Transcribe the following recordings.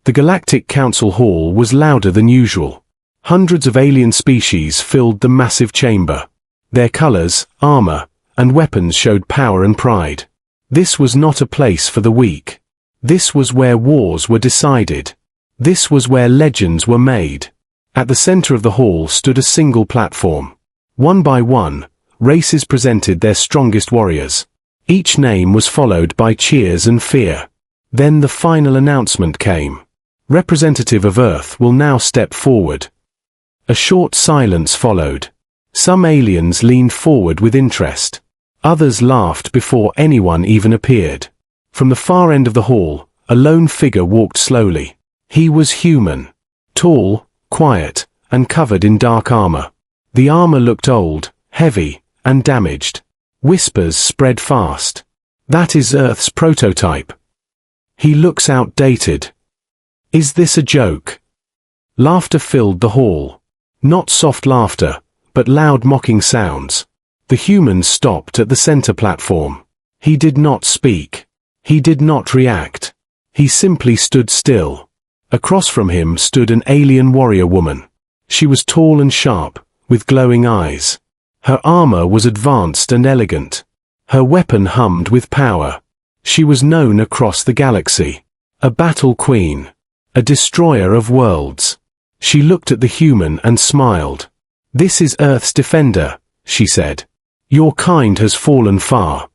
The Galactic Council Hall was louder than usual. Hundreds of alien species filled the massive chamber. Their colors, armor, and weapons showed power and pride. This was not a place for the weak. This was where wars were decided. This was where legends were made. At the center of the hall stood a single platform. One by one, races presented their strongest warriors. Each name was followed by cheers and fear. Then the final announcement came. Representative of Earth will now step forward. A short silence followed. Some aliens leaned forward with interest. Others laughed before anyone even appeared. From the far end of the hall, a lone figure walked slowly. He was human. Tall, quiet, and covered in dark armor. The armor looked old, heavy, and damaged. Whispers spread fast. That is Earth's prototype. He looks outdated. Is this a joke? Laughter filled the hall. Not soft laughter, but loud mocking sounds. The human stopped at the center platform. He did not speak. He did not react. He simply stood still. Across from him stood an alien warrior woman. She was tall and sharp, with glowing eyes. Her armor was advanced and elegant. Her weapon hummed with power. She was known across the galaxy. A battle queen. A destroyer of worlds. She looked at the human and smiled. "This is Earth's defender," she said. "Your kind has fallen far."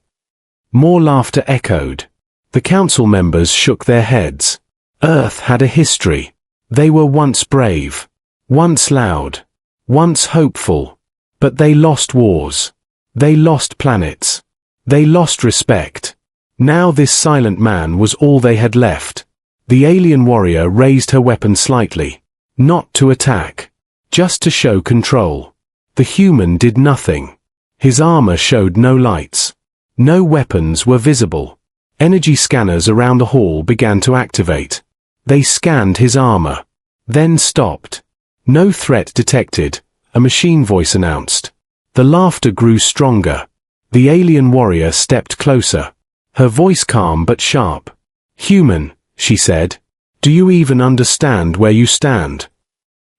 More laughter echoed. The council members shook their heads. Earth had a history. They were once brave. Once loud. Once hopeful. But they lost wars. They lost planets. They lost respect. Now this silent man was all they had left. The alien warrior raised her weapon slightly. Not to attack. Just to show control. The human did nothing. His armor showed no lights. No weapons were visible. Energy scanners around the hall began to activate. They scanned his armor. Then stopped. No threat detected, a machine voice announced. The laughter grew stronger. The alien warrior stepped closer. Her voice calm but sharp. "Human," she said. "Do you even understand where you stand?"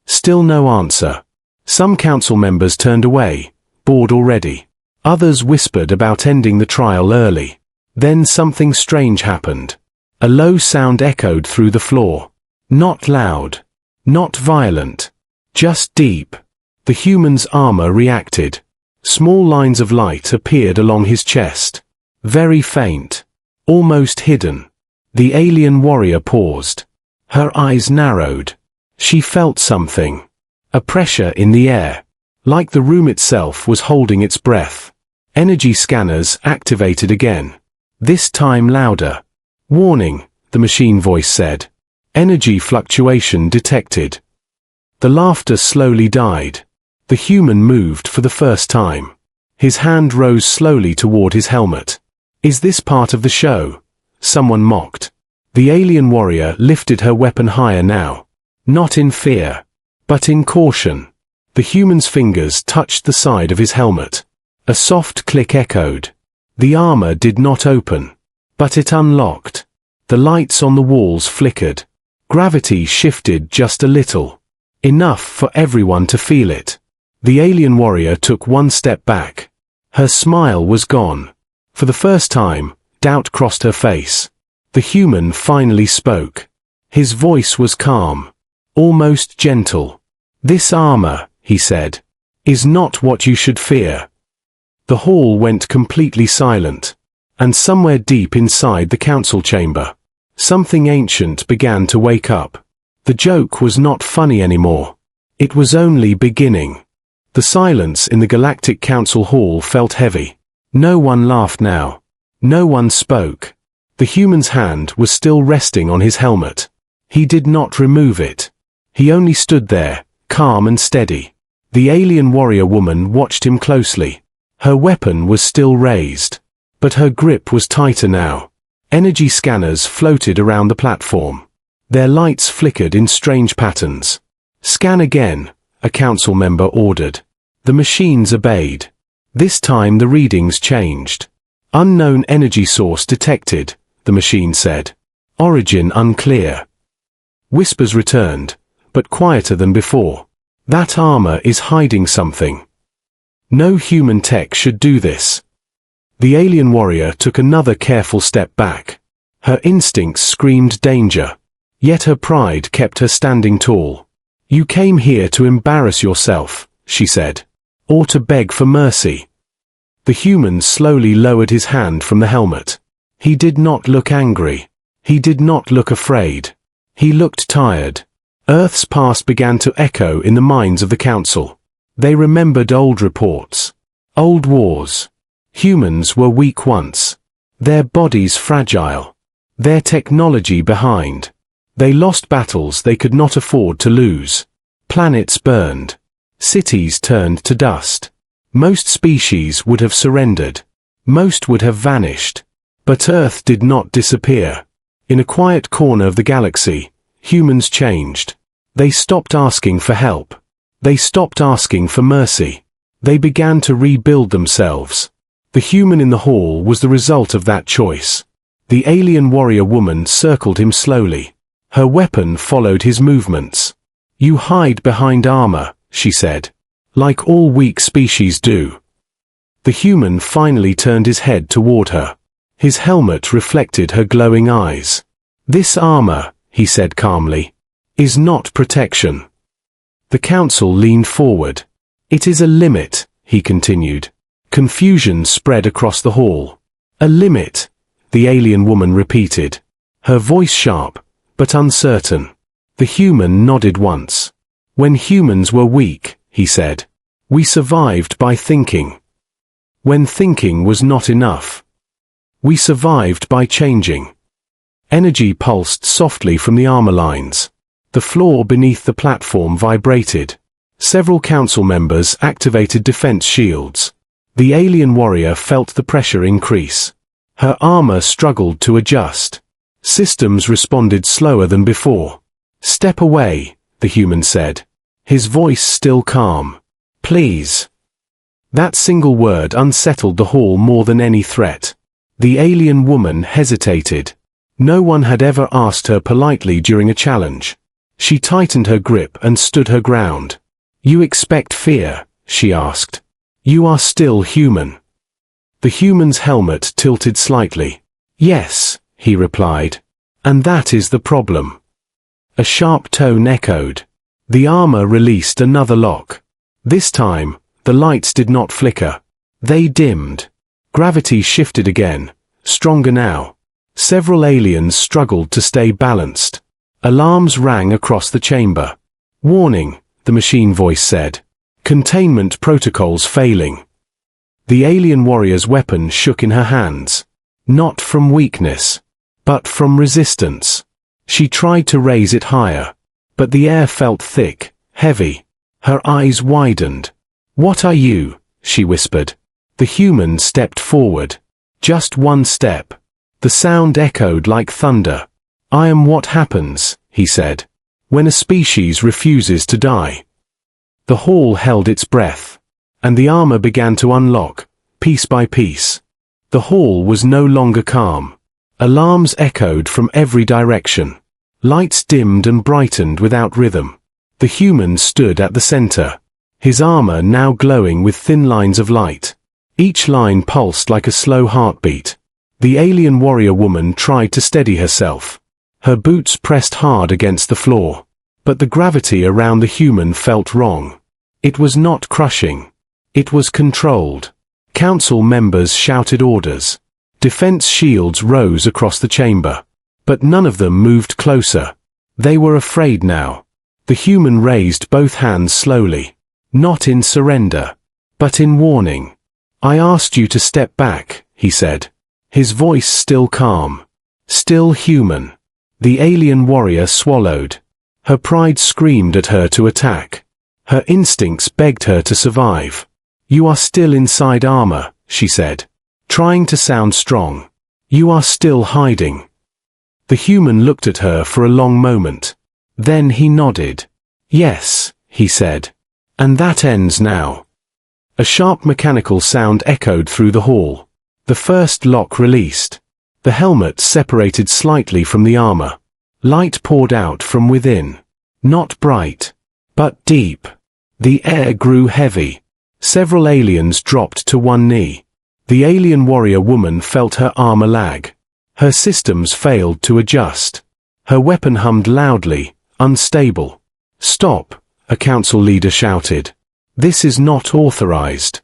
Still no answer. Some council members turned away, bored already. Others whispered about ending the trial early. Then something strange happened. A low sound echoed through the floor. Not loud. Not violent. Just deep. The human's armor reacted. Small lines of light appeared along his chest. Very faint. Almost hidden. The alien warrior paused. Her eyes narrowed. She felt something. A pressure in the air. Like the room itself was holding its breath. Energy scanners activated again. This time louder. "Warning," the machine voice said. "Energy fluctuation detected." The laughter slowly died. The human moved for the first time. His hand rose slowly toward his helmet. "Is this part of the show?" Someone mocked. The alien warrior lifted her weapon higher now. Not in fear, but in caution. The human's fingers touched the side of his helmet. A soft click echoed. The armor did not open, but it unlocked. The lights on the walls flickered. Gravity shifted just a little. Enough for everyone to feel it. The alien warrior took one step back. Her smile was gone. For the first time, doubt crossed her face. The human finally spoke. His voice was calm. Almost gentle. "This armor," he said, "is not what you should fear." The hall went completely silent. And somewhere deep inside the council chamber, something ancient began to wake up. The joke was not funny anymore. It was only beginning. The silence in the Galactic Council Hall felt heavy. No one laughed now. No one spoke. The human's hand was still resting on his helmet. He did not remove it. He only stood there, calm and steady. The alien warrior woman watched him closely. Her weapon was still raised. But her grip was tighter now. Energy scanners floated around the platform. Their lights flickered in strange patterns. "Scan again," a council member ordered. The machines obeyed. This time the readings changed. "Unknown energy source detected," the machine said. "Origin unclear." Whispers returned, but quieter than before. That armor is hiding something. No human tech should do this. The alien warrior took another careful step back. Her instincts screamed danger. Yet her pride kept her standing tall. You came here to embarrass yourself, she said. Or to beg for mercy. The human slowly lowered his hand from the helmet. He did not look angry. He did not look afraid. He looked tired. Earth's past began to echo in the minds of the council. They remembered old reports. Old wars. Humans were weak once. Their bodies fragile. Their technology behind. They lost battles they could not afford to lose. Planets burned. Cities turned to dust. Most species would have surrendered. Most would have vanished. But Earth did not disappear. In a quiet corner of the galaxy, humans changed. They stopped asking for help. They stopped asking for mercy. They began to rebuild themselves. The human in the hall was the result of that choice. The alien warrior woman circled him slowly. Her weapon followed his movements. You hide behind armor, she said. Like all weak species do. The human finally turned his head toward her. His helmet reflected her glowing eyes. This armor, he said calmly, is not protection. The council leaned forward. It is a limit, he continued. Confusion spread across the hall. A limit, the alien woman repeated. Her voice sharp, but uncertain. The human nodded once. When humans were weak, he said, we survived by thinking. When thinking was not enough, we survived by changing. Energy pulsed softly from the armor lines. The floor beneath the platform vibrated. Several council members activated defense shields. The alien warrior felt the pressure increase. Her armor struggled to adjust. Systems responded slower than before. Step away, the human said. His voice still calm. Please. That single word unsettled the hall more than any threat. The alien woman hesitated. No one had ever asked her politely during a challenge. She tightened her grip and stood her ground. You expect fear, she asked. You are still human. The human's helmet tilted slightly. Yes, he replied. And that is the problem. A sharp tone echoed. The armor released another lock. This time, the lights did not flicker. They dimmed. Gravity shifted again, stronger now. Several aliens struggled to stay balanced. Alarms rang across the chamber. Warning, the machine voice said. Containment protocols failing. The alien warrior's weapon shook in her hands. Not from weakness, but from resistance. She tried to raise it higher, but the air felt thick, heavy. Her eyes widened. What are you? She whispered. The human stepped forward. Just one step. The sound echoed like thunder. I am what happens, he said, when a species refuses to die. The hall held its breath, and the armor began to unlock, piece by piece. The hall was no longer calm. Alarms echoed from every direction. Lights dimmed and brightened without rhythm. The human stood at the center, his armor now glowing with thin lines of light. Each line pulsed like a slow heartbeat. The alien warrior woman tried to steady herself. Her boots pressed hard against the floor, but the gravity around the human felt wrong. It was not crushing. It was controlled. Council members shouted orders. Defense shields rose across the chamber, but none of them moved closer. They were afraid now. The human raised both hands slowly, not in surrender, but in warning. I asked you to step back, he said. His voice still calm, still human. The alien warrior swallowed. Her pride screamed at her to attack. Her instincts begged her to survive. You are still inside armor, she said, trying to sound strong. You are still hiding. The human looked at her for a long moment. Then he nodded. Yes, he said. And that ends now. A sharp mechanical sound echoed through the hall. The first lock released. The helmet separated slightly from the armor. Light poured out from within. Not bright, but deep. The air grew heavy. Several aliens dropped to one knee. The alien warrior woman felt her armor lag. Her systems failed to adjust. Her weapon hummed loudly, unstable. "Stop," a council leader shouted. "This is not authorized."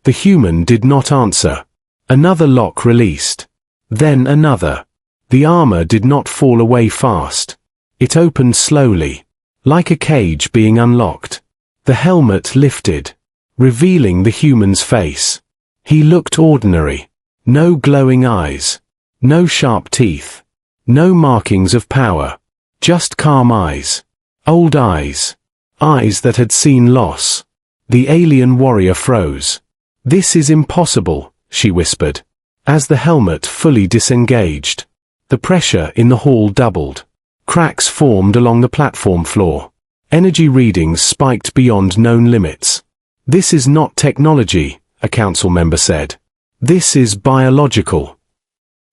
The human did not answer. Another lock released. Then another. The armor did not fall away fast. It opened slowly, like a cage being unlocked. The helmet lifted, revealing the human's face. He looked ordinary. No glowing eyes. No sharp teeth. No markings of power. Just calm eyes. Old eyes. Eyes that had seen loss. The alien warrior froze. "This is impossible," she whispered. As the helmet fully disengaged, the pressure in the hall doubled. Cracks formed along the platform floor. Energy readings spiked beyond known limits. "This is not technology," a council member said. "This is biological."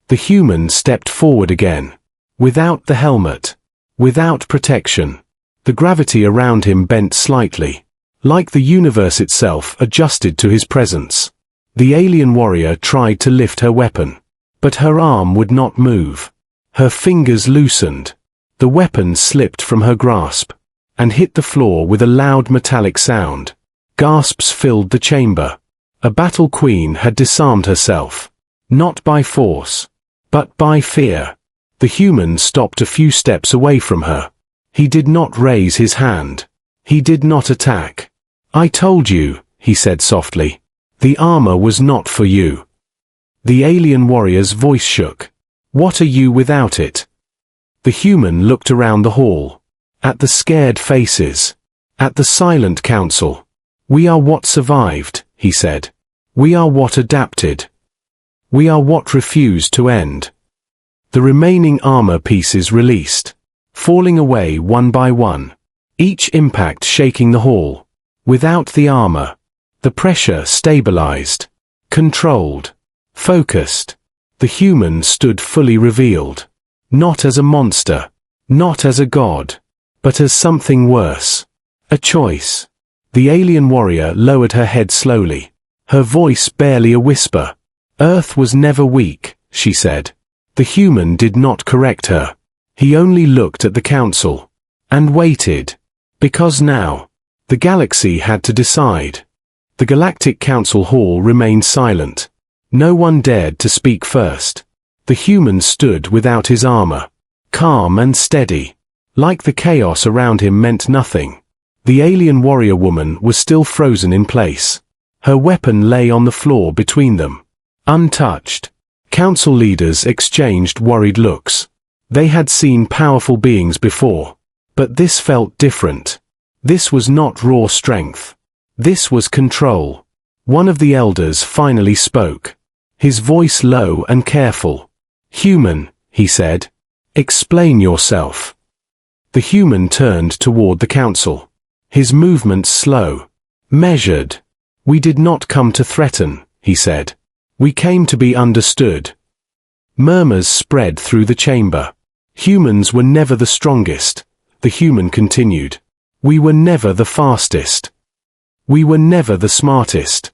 The human stepped forward again. Without the helmet. Without protection. The gravity around him bent slightly. Like the universe itself adjusted to his presence. The alien warrior tried to lift her weapon. But her arm would not move. Her fingers loosened. The weapon slipped from her grasp and hit the floor with a loud metallic sound. Gasps filled the chamber. A battle queen had disarmed herself. Not by force, but by fear. The human stopped a few steps away from her. He did not raise his hand. He did not attack. "I told you," he said softly. "The armor was not for you." The alien warrior's voice shook. "What are you without it?" The human looked around the hall. At the scared faces. At the silent council. "We are what survived," he said. "We are what adapted. We are what refused to end." The remaining armor pieces released, falling away one by one, each impact shaking the hall. Without the armor, the pressure stabilized, controlled, focused. The human stood fully revealed, not as a monster, not as a god, but as something worse. A choice. The alien warrior lowered her head slowly, her voice barely a whisper. "Earth was never weak," she said. The human did not correct her. He only looked at the council. And waited. Because now, the galaxy had to decide. The Galactic Council Hall remained silent. No one dared to speak first. The human stood without his armor. Calm and steady. Like the chaos around him meant nothing. The alien warrior woman was still frozen in place. Her weapon lay on the floor between them. Untouched. Council leaders exchanged worried looks. They had seen powerful beings before. But this felt different. This was not raw strength. This was control. One of the elders finally spoke. His voice low and careful. "Human," he said. "Explain yourself." The human turned toward the council. His movements slow. Measured. "We did not come to threaten," he said. "We came to be understood." Murmurs spread through the chamber. Humans were never the strongest, the human continued. We were never the fastest. We were never the smartest.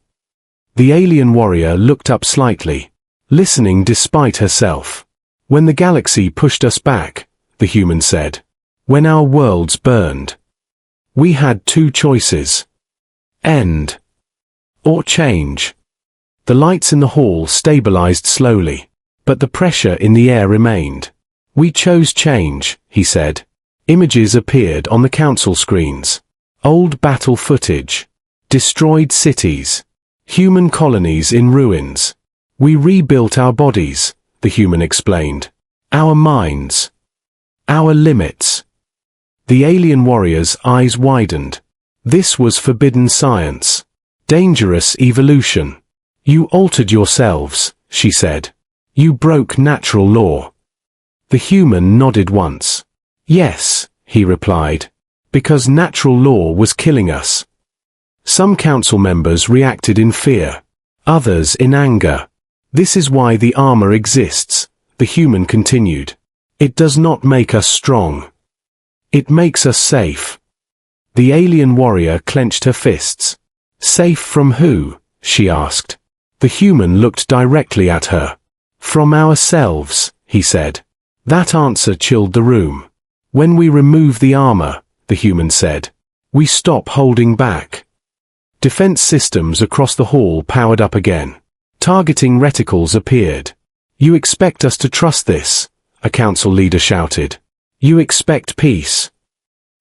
The alien warrior looked up slightly, listening despite herself. "When the galaxy pushed us back," the human said. "When our worlds burned. We had two choices. End. Or change." The lights in the hall stabilized slowly, but the pressure in the air remained. "We chose change," he said. Images appeared on the council screens. Old battle footage. Destroyed cities. Human colonies in ruins. "We rebuilt our bodies," the human explained. "Our minds. Our limits." The alien warrior's eyes widened. This was forbidden science. Dangerous evolution. "You altered yourselves," she said. "You broke natural law." The human nodded once. "Yes," he replied. "Because natural law was killing us." Some council members reacted in fear. Others in anger. "This is why the armor exists," the human continued. It does not make us strong. It makes us safe. The alien warrior clenched her fists. Safe from who? She asked. The human looked directly at her. From ourselves, he said. That answer chilled the room. When we remove the armor, the human said, we stop holding back. Defense systems across the hall powered up again. Targeting reticles appeared. You expect us to trust this? A council leader shouted. You expect peace?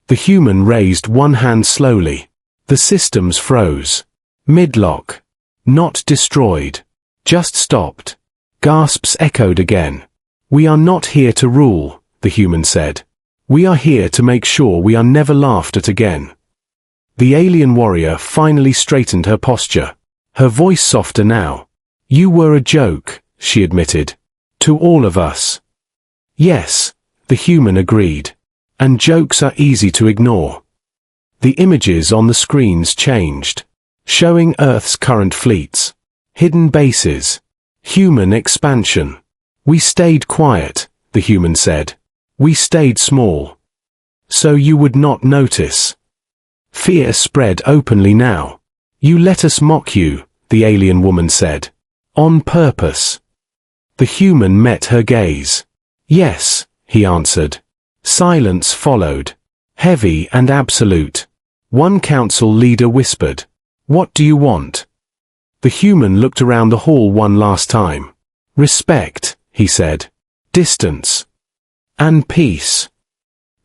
The human raised one hand slowly. The systems froze. Mid-lock. Not destroyed. Just stopped. Gasps echoed again. We are not here to rule, the human said. We are here to make sure we are never laughed at again. The alien warrior finally straightened her posture. Her voice softer now. You were a joke, she admitted. To all of us. Yes, the human agreed. And jokes are easy to ignore. The images on the screens changed, showing Earth's current fleets, hidden bases, human expansion. We stayed quiet, the human said. We stayed small. So you would not notice. Fear spread openly now. You let us mock you, the alien woman said. On purpose. The human met her gaze. Yes, he answered. Silence followed. Heavy and absolute. One council leader whispered, What do you want? The human looked around the hall one last time. Respect, he said. Distance. And peace.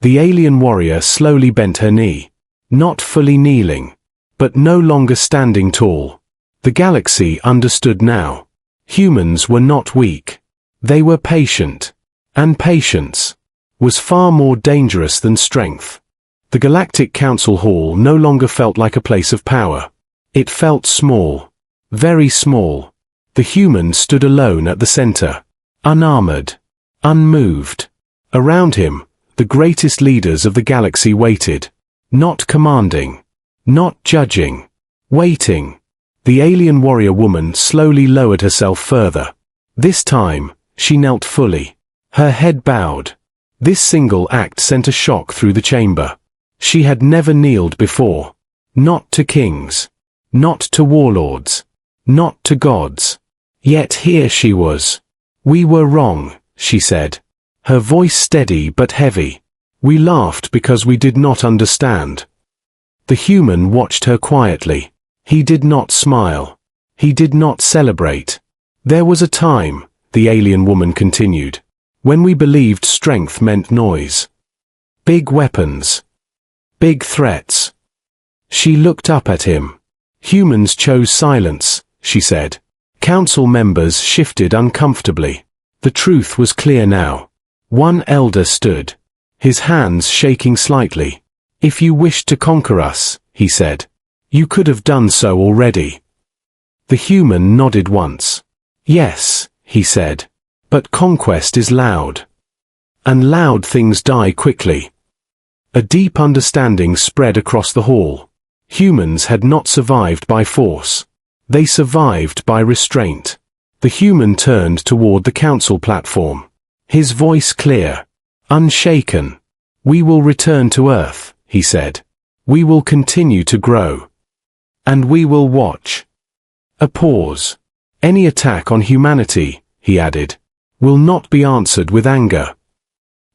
The alien warrior slowly bent her knee. Not fully kneeling, but no longer standing tall. The galaxy understood now. Humans were not weak. They were patient. And patience was far more dangerous than strength. The Galactic Council Hall no longer felt like a place of power. It felt small. Very small. The human stood alone at the center. Unarmored. Unmoved. Around him, the greatest leaders of the galaxy waited. Not commanding. Not judging. Waiting. The alien warrior woman slowly lowered herself further. This time, she knelt fully. Her head bowed. This single act sent a shock through the chamber. She had never kneeled before. Not to kings. Not to warlords. Not to gods. Yet here she was. We were wrong, she said. Her voice steady but heavy. We laughed because we did not understand. The human watched her quietly. He did not smile. He did not celebrate. There was a time, the alien woman continued, when we believed strength meant noise. Big weapons. Big threats. She looked up at him. Humans chose silence, she said. Council members shifted uncomfortably. The truth was clear now. One elder stood, his hands shaking slightly. If you wished to conquer us, he said, you could have done so already. The human nodded once. Yes, he said. But conquest is loud. And loud things die quickly. A deep understanding spread across the hall. Humans had not survived by force. They survived by restraint. The human turned toward the council platform. His voice clear. Unshaken. We will return to Earth, he said. We will continue to grow. And we will watch. A pause. Any attack on humanity, he added, will not be answered with anger.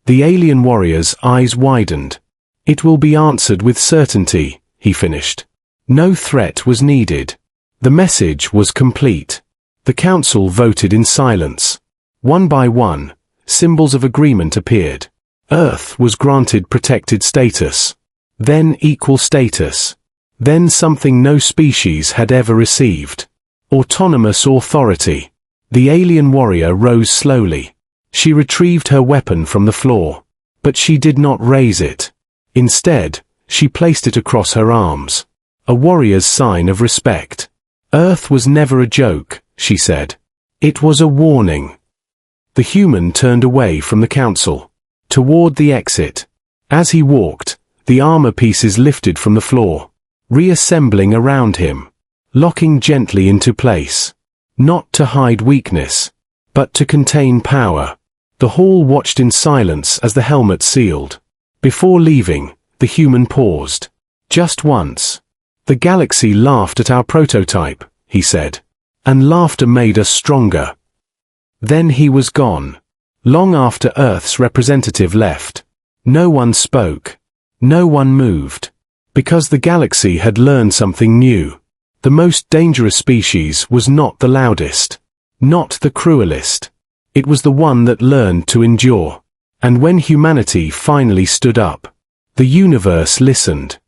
The alien warrior's eyes widened. It will be answered with certainty, he finished. No threat was needed. The message was complete. The council voted in silence. One by one, symbols of agreement appeared. Earth was granted protected status. Then equal status. Then something no species had ever received. Autonomous authority. The alien warrior rose slowly. She retrieved her weapon from the floor. But she did not raise it. Instead, she placed it across her arms. A warrior's sign of respect. Earth was never a joke, she said. It was a warning. The human turned away from the council. Toward the exit. As he walked, the armor pieces lifted from the floor. Reassembling around him. Locking gently into place. Not to hide weakness. But to contain power. The hall watched in silence as the helmet sealed. Before leaving, the human paused. Just once. The galaxy laughed at our prototype, he said. And laughter made us stronger. Then he was gone. Long after Earth's representative left. No one spoke. No one moved. Because the galaxy had learned something new. The most dangerous species was not the loudest. Not the cruelest. It was the one that learned to endure. And when humanity finally stood up, the universe listened.